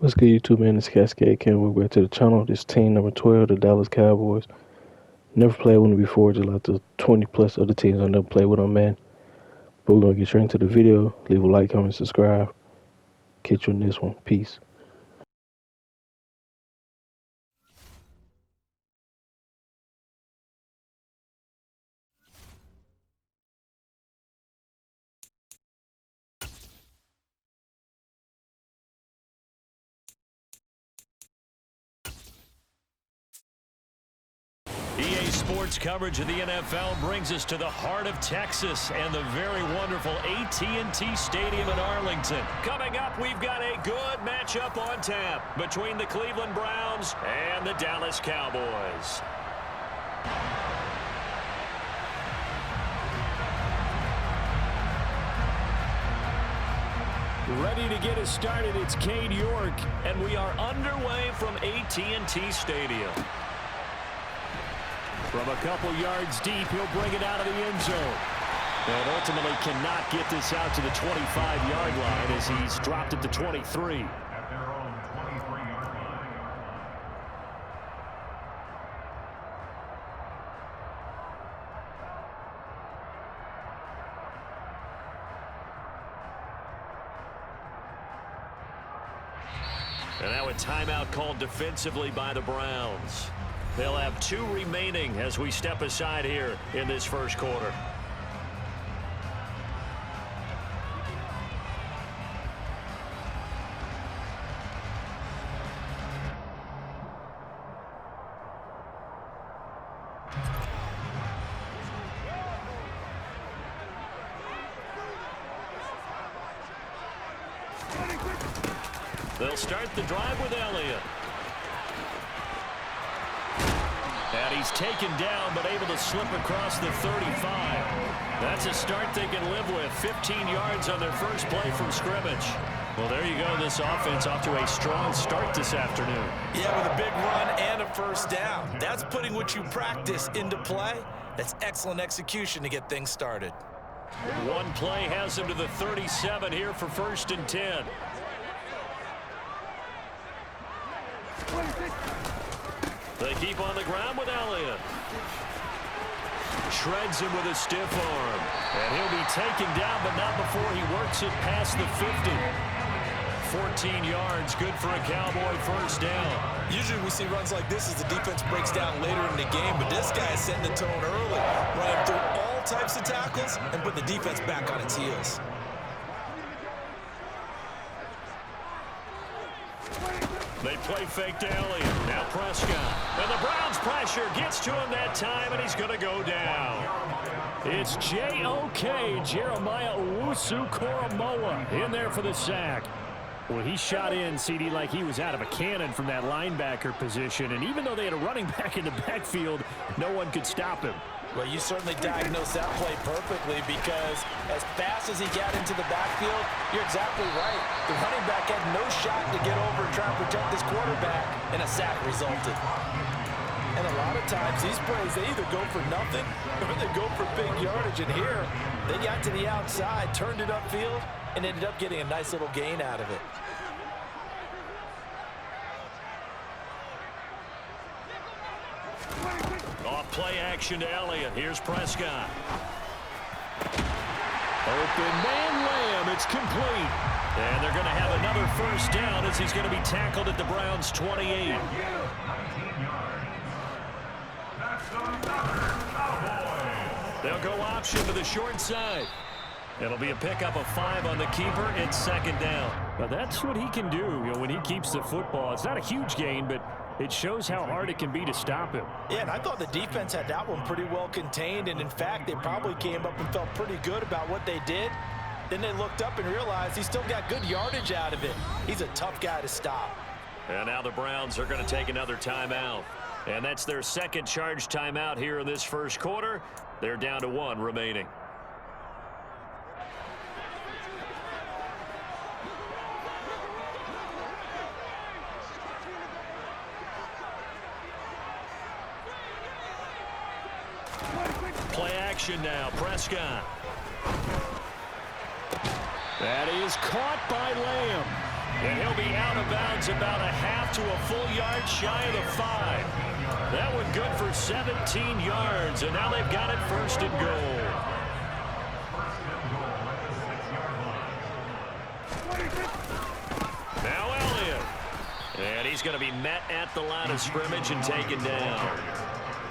What's good, YouTube, man? It's CascadeCam. Welcome back to the channel. This team number 12, the Dallas Cowboys. Never played with them before, just like the 20 plus other teams I never played with them, man. But we're going to get straight into the video. Leave a like, comment, subscribe. Catch you in this one. Peace. EA Sports coverage of the NFL brings us to the heart of Texas and the very wonderful AT&T Stadium in Arlington. Coming up, we've got a good matchup on tap between the Cleveland Browns and the Dallas Cowboys. Ready to get us started, it's Cade York, and we are underway from AT&T Stadium. From a couple yards deep, he'll bring it out of the end zone. And ultimately cannot get this out to the 25-yard line as he's dropped at the 23. And now a timeout called defensively by the Browns. They'll have 2 remaining as we step aside here in this first quarter. They'll start the drive with Elliott. And he's taken down, but able to slip across the 35. That's a start they can live with. 15 yards on their first play from scrimmage. Well, there you go. This offense off to a strong start this afternoon. Yeah, with a big run and a first down. That's putting what you practice into play. That's excellent execution to get things started. One play has him to the 37 here for 1st and 10. They keep on the ground with Elliott. Shreds him with a stiff arm. And he'll be taken down, but not before he works it past the 50. 14 yards, good for a Cowboy first down. Usually we see runs like this as the defense breaks down later in the game, but this guy is setting the tone early, running through all types of tackles and put the defense back on its heels. They play fake to Elliott. Now Prescott. And the Browns pressure gets to him that time, and he's going to go down. It's J.O.K. Jeremiah Owusu-Koramoah in there for the sack. Well, he shot in, CD, like he was out of a cannon from that linebacker position. And even though they had a running back in the backfield, no one could stop him. Well, you certainly diagnosed that play perfectly because as fast as he got into the backfield, you're exactly right. The running back had no shot to get over and try and protect his quarterback, and a sack resulted. And a lot of times, these plays, they either go for nothing or they go for big yardage. And here, they got to the outside, turned it upfield, and ended up getting a nice little gain out of it. Off play action to Elliott. Here's Prescott. Open man Lamb. It's complete. And they're going to have another first down as he's going to be tackled at the Browns' 28. They'll go option to the short side. It'll be a pickup of 5 on the keeper. It's 2nd down. But that's what he can do, when he keeps the football. It's not a huge gain, but it shows how hard it can be to stop him. Yeah, and I thought the defense had that one pretty well contained, and in fact, they probably came up and felt pretty good about what they did. Then they looked up and realized he still got good yardage out of it. He's a tough guy to stop. And now the Browns are going to take another timeout. And that's their second charge timeout here in this first quarter. They're down to 1 remaining. Play action now. Prescott. That is caught by Lamb. And he'll be out of bounds about a half to a full yard shy of the 5. That one good for 17 yards, and now they've got it 1st and goal. Now Elliott. And he's going to be met at the line of scrimmage and taken down.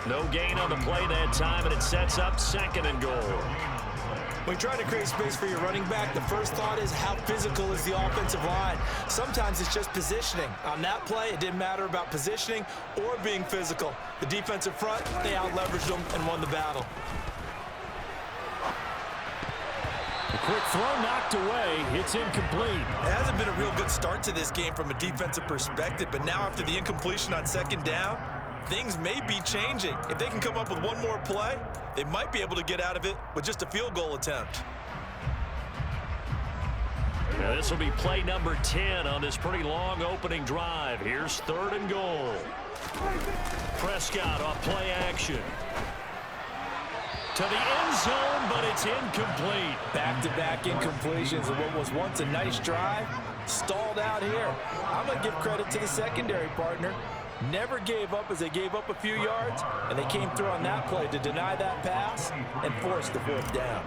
No gain on the play that time, and it sets up 2nd and goal. When you're trying to create space for your running back, the first thought is how physical is the offensive line. Sometimes it's just positioning. On that play, it didn't matter about positioning or being physical. The defensive front, they out-leveraged them and won the battle. A quick throw knocked away. It's incomplete. It hasn't been a real good start to this game from a defensive perspective, but now after the incompletion on 2nd down, things may be changing. If they can come up with one more play, they might be able to get out of it with just a field goal attempt. Now this will be play number 10 on this pretty long opening drive. Here's 3rd and goal. Prescott off play action. To the end zone, but it's incomplete. Back-to-back incompletions of what was once a nice drive, stalled out here. I'm going to give credit to the secondary partner. Never gave up as they gave up a few yards, and they came through on that play to deny that pass and force the 4th down.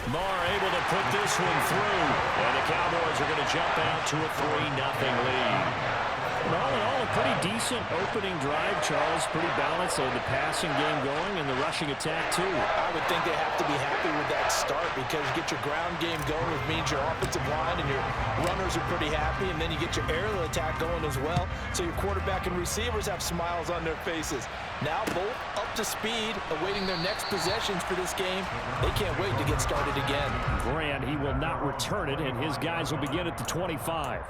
Marr able to put this one through, and the Cowboys are going to jump out to a 3-0 lead. But all in all, a pretty decent opening drive, Charles. Pretty balanced. They had the passing game going and the rushing attack, too. I would think they have to be happy with that start because you get your ground game going, which means your offensive line and your runners are pretty happy, and then you get your aerial attack going as well. So your quarterback and receivers have smiles on their faces. Now both up to speed, awaiting their next possessions for this game. They can't wait to get started again. Grant, he will not return it, and his guys will begin at the 25.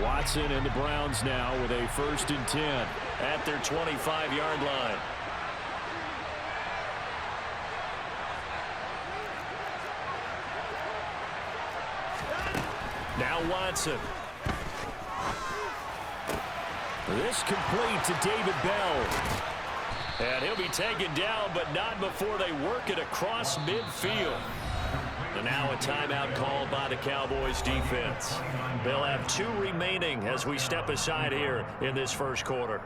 Watson and the Browns now with a 1st and 10 at their 25-yard line. Now Watson. This complete to David Bell. And he'll be taken down, but not before they work it across midfield. And now a timeout called by the Cowboys defense. They'll have 2 remaining as we step aside here in this 1st quarter.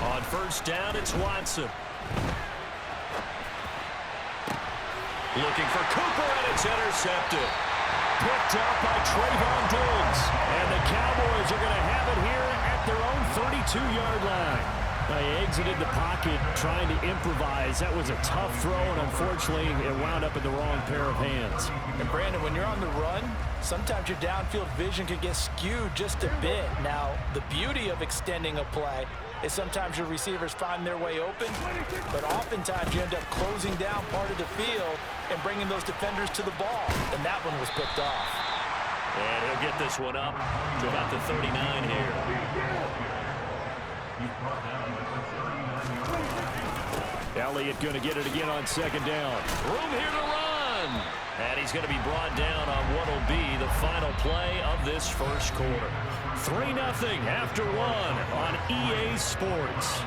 On 1st down, it's Watson. Looking for Cooper, and it's intercepted. Picked up by Trayvon Diggs. And the Cowboys are going to have it here at their own 32-yard line. They exited the pocket trying to improvise. That was a tough throw, and unfortunately, it wound up in the wrong pair of hands. And Brandon, when you're on the run, sometimes your downfield vision can get skewed just a bit. Now, the beauty of extending a play is sometimes your receivers find their way open, but oftentimes you end up closing down part of the field and bringing those defenders to the ball, and that one was picked off. And he'll get this one up to about the 39 here. Elliott going to get it again on 2nd down. Room here to run. And he's going to be brought down on what will be the final play of this 1st quarter. 3-0 after 1 on EA Sports.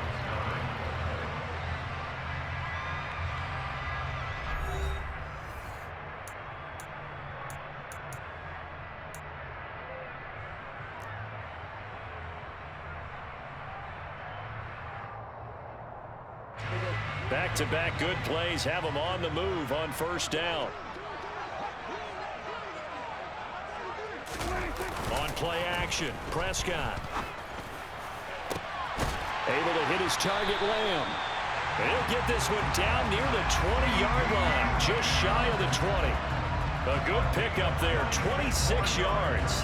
Back-to-back good plays have them on the move on 1st down. On play action, Prescott. Able to hit his target, Lamb. And he'll get this one down near the 20-yard line, just shy of the 20. A good pickup there, 26 yards.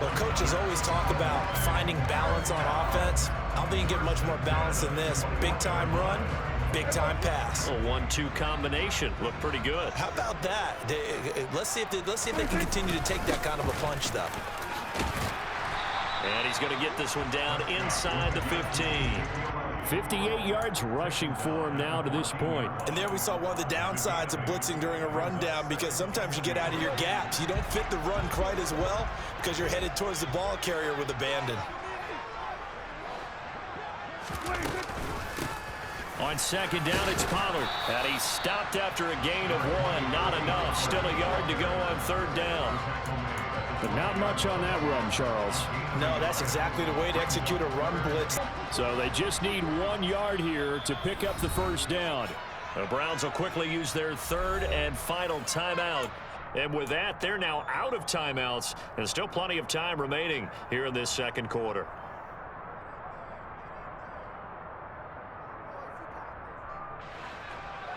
Well, coaches always talk about finding balance on offense. I don't think you get much more balance than this. Big-time run, big-time pass. A 1-2 combination. Looked pretty good. How about that? Let's see if they can continue to take that kind of a punch, though. And he's going to get this one down inside the 15. 58 yards rushing for him now to this point. And there we saw one of the downsides of blitzing during a rundown, because sometimes you get out of your gaps. You don't fit the run quite as well because you're headed towards the ball carrier with abandon. On second down, it's Pollard. And he stopped after a gain of 1. Not enough. Still a yard to go on third down. But not much on that run, Charles. No, that's exactly the way to execute a run blitz. So they just need 1 yard here to pick up the first down. The Browns will quickly use their third and final timeout. And with that, they're now out of timeouts. And still plenty of time remaining here in this second quarter.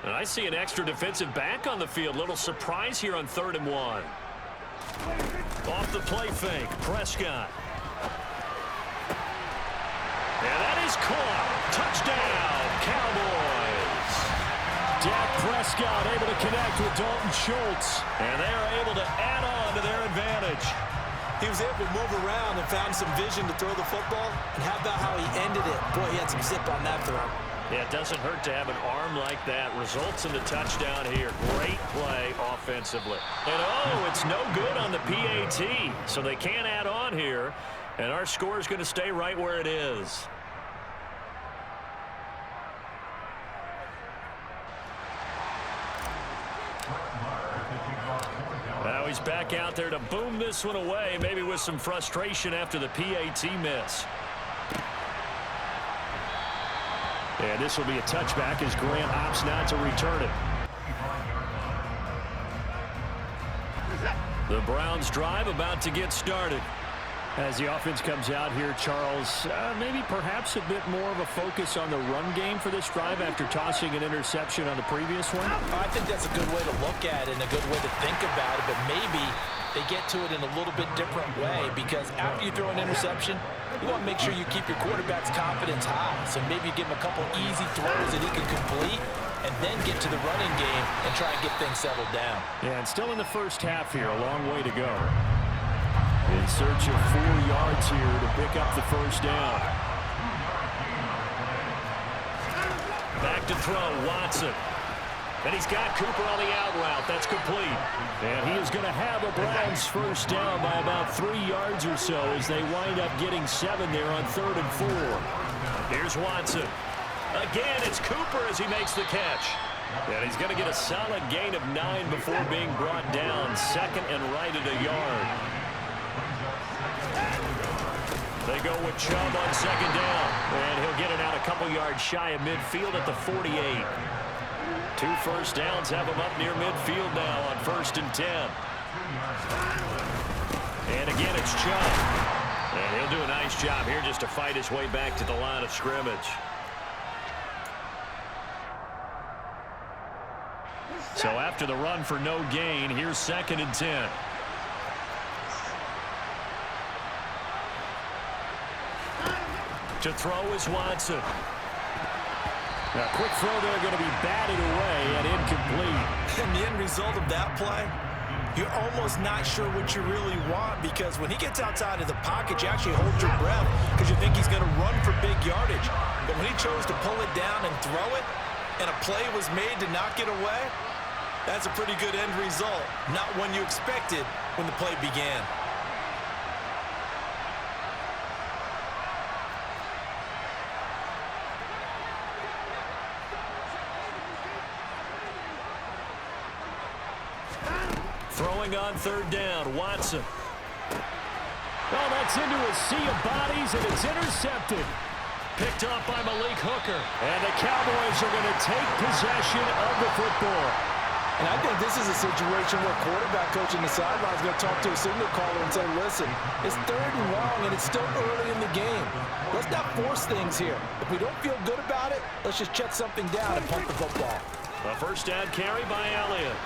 And I see an extra defensive back on the field. Little surprise here on 3rd and 1. Off the play fake, Prescott. And that is caught. Touchdown, Cowboys. Dak Prescott able to connect with Dalton Schultz. And they are able to add on to their advantage. He was able to move around and found some vision to throw the football. And how about how he ended it? Boy, he had some zip on that throw. Yeah, it doesn't hurt to have an arm like that. Results in the touchdown here. Great play offensively. And oh, it's no good on the PAT. So they can't add on here. And our score is going to stay right where it is. Now he's back out there to boom this one away, maybe with some frustration after the PAT miss. And this will be a touchback as Grant opts not to return it. The Browns drive about to get started. As the offense comes out here, Charles, maybe perhaps a bit more of a focus on the run game for this drive after tossing an interception on the previous one? I think that's a good way to look at it and a good way to think about it, but maybe they get to it in a little bit different way, because after you throw an interception, you want to make sure you keep your quarterback's confidence high. So maybe you give him a couple easy throws that he can complete and then get to the running game and try and get things settled down. Yeah, and still in the first half here, a long way to go. In search of 4 yards here to pick up the first down. Back to throw, Watson. And he's got Cooper on the out route. That's complete. And he is going to have a Browns first down by about 3 yards or so as they wind up getting 7 there on 3rd and 4. Here's Watson. Again, it's Cooper as he makes the catch. And he's going to get a solid gain of 9 before being brought down. Second and right at a yard. They go with Chubb on second down. And he'll get it out a couple yards shy of midfield at the 48. 2 first downs have him up near midfield now on 1st and 10. And again, it's Chubb. And he'll do a nice job here just to fight his way back to the line of scrimmage. So after the run for no gain, here's 2nd and 10. To throw is Watson. A quick throw there going to be batted away and incomplete. And the end result of that play, you're almost not sure what you really want, because when he gets outside of the pocket, you actually hold your breath because you think he's going to run for big yardage. But when he chose to pull it down and throw it, and a play was made to knock it away, that's a pretty good end result. Not one you expected when the play began. Throwing on 3rd down, Watson. Well, that's into a sea of bodies, and it's intercepted. Picked up by Malik Hooker. And the Cowboys are going to take possession of the football. And I think this is a situation where quarterback coach in the sideline is going to talk to a signal caller and say, listen, it's 3rd and long, and it's still early in the game. Let's not force things here. If we don't feel good about it, let's just check something down and punt the football. A first down carry by Elliott.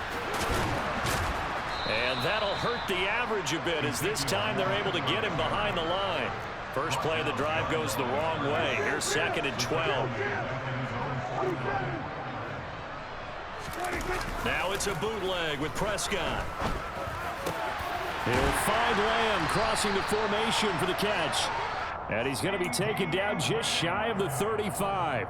And that'll hurt the average a bit, as this time they're able to get him behind the line. First play of the drive goes the wrong way. Here's 2nd and 12. Now it's a bootleg with Prescott. He'll find Lamb crossing the formation for the catch. And he's going to be taken down just shy of the 35.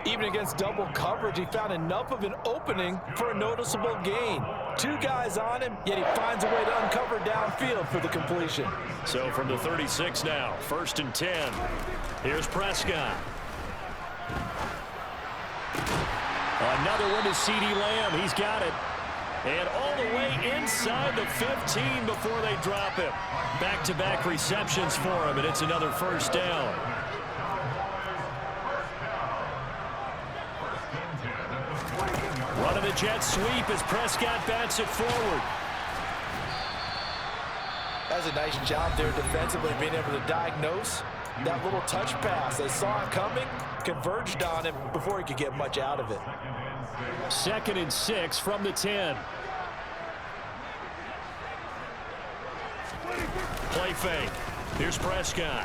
Even against double coverage, he found enough of an opening for a noticeable gain. 2 guys on him, yet he finds a way to uncover downfield for the completion. So from the 36 now, 1st and 10. Here's Prescott. Another one to CeeDee Lamb. He's got it. And all the way inside the 15 before they drop him. Back-to-back receptions for him, and it's another 1st down. Running the jet sweep as Prescott bats it forward. That's a nice job there defensively, being able to diagnose that little touch pass. They saw it coming, converged on him before he could get much out of it. 2nd and 6 from the 10. Play fake. Here's Prescott.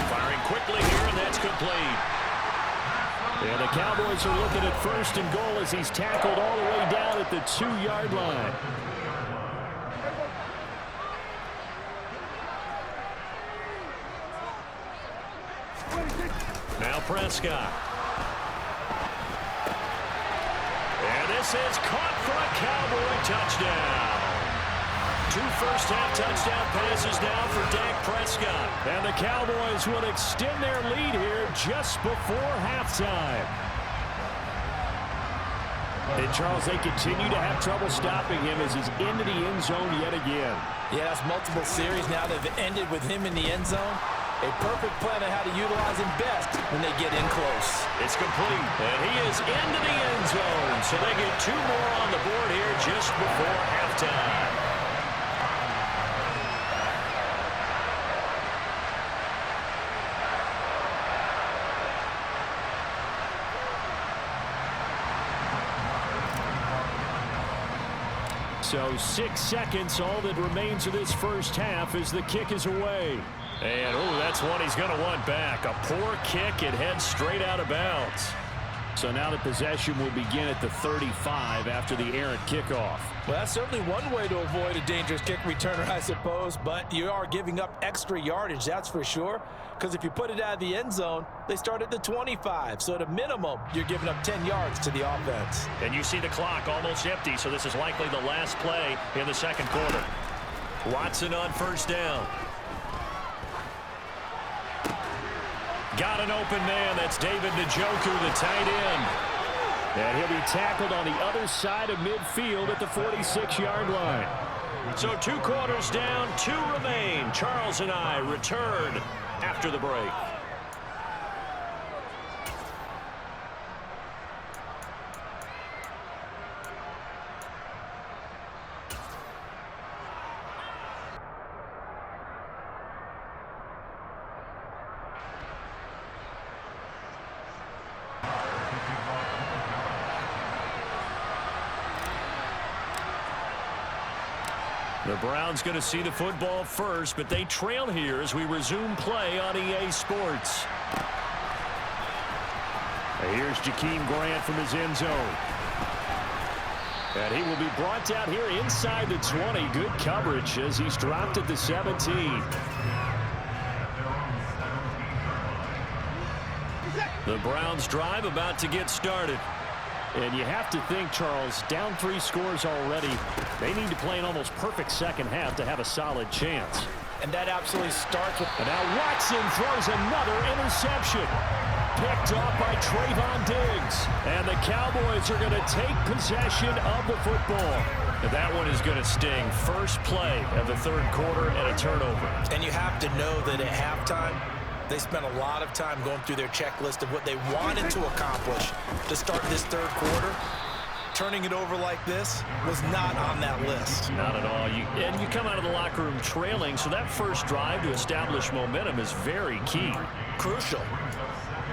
Firing quickly here, and that's complete. And the Cowboys are looking at 1st and goal as he's tackled all the way down at the 2-yard line. Now Prescott. And this is caught for a Cowboy touchdown. 2 first-half touchdown passes now for Dak Prescott. And the Cowboys will extend their lead here just before halftime. And, Charles, they continue to have trouble stopping him as he's into the end zone yet again. Yeah, that's multiple series now that have ended with him in the end zone. A perfect plan on how to utilize him best when they get in close. It's complete, and he is into the end zone. So they get 2 more on the board here just before halftime. So 6 seconds, all that remains of this first half as the kick is away. And, oh, that's one he's going to want back. A poor kick. It heads straight out of bounds. So now the possession will begin at the 35 after the errant kickoff. Well, that's certainly one way to avoid a dangerous kick returner, I suppose. But you are giving up extra yardage, that's for sure. Because if you put it out of the end zone, they start at the 25. So at a minimum, you're giving up 10 yards to the offense. And you see the clock almost empty, so this is likely the last play in the 2nd quarter. Watson on 1st down. Got an open man. That's David Njoku, the tight end. And he'll be tackled on the other side of midfield at the 46-yard line. So 2 quarters down, 2 remain. Charles and I return after the break. The Browns going to see the football first, but they trail here as we resume play on EA Sports. Here's Jakeem Grant from his end zone. And he will be brought down here inside the 20. Good coverage as he's dropped at the 17. The Browns drive about to get started. And you have to think, Charles, down 3 scores already. They need to play an almost perfect second half to have a solid chance. And that absolutely starts with... And now Watson throws another interception. Picked off by Trayvon Diggs. And the Cowboys are going to take possession of the football. And that one is going to sting. First play of the 3rd quarter and a turnover. And you have to know that at halftime, they spent a lot of time going through their checklist of what they wanted to accomplish to start this 3rd quarter. Turning it over like this was not on that list. Not at all. And you come out of the locker room trailing, so that first drive to establish momentum is very key. Crucial.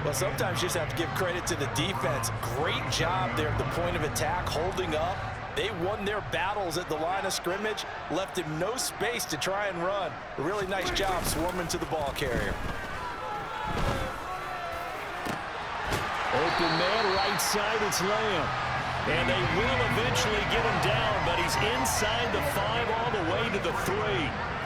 Well, sometimes you just have to give credit to the defense. Great job there at the point of attack, holding up They won their battles at the line of scrimmage, left him no space to try and run. A really nice job swarming to the ball carrier. Open man, right side, it's Lamb. And they will eventually get him down, but he's inside the 5 all the way to the 3.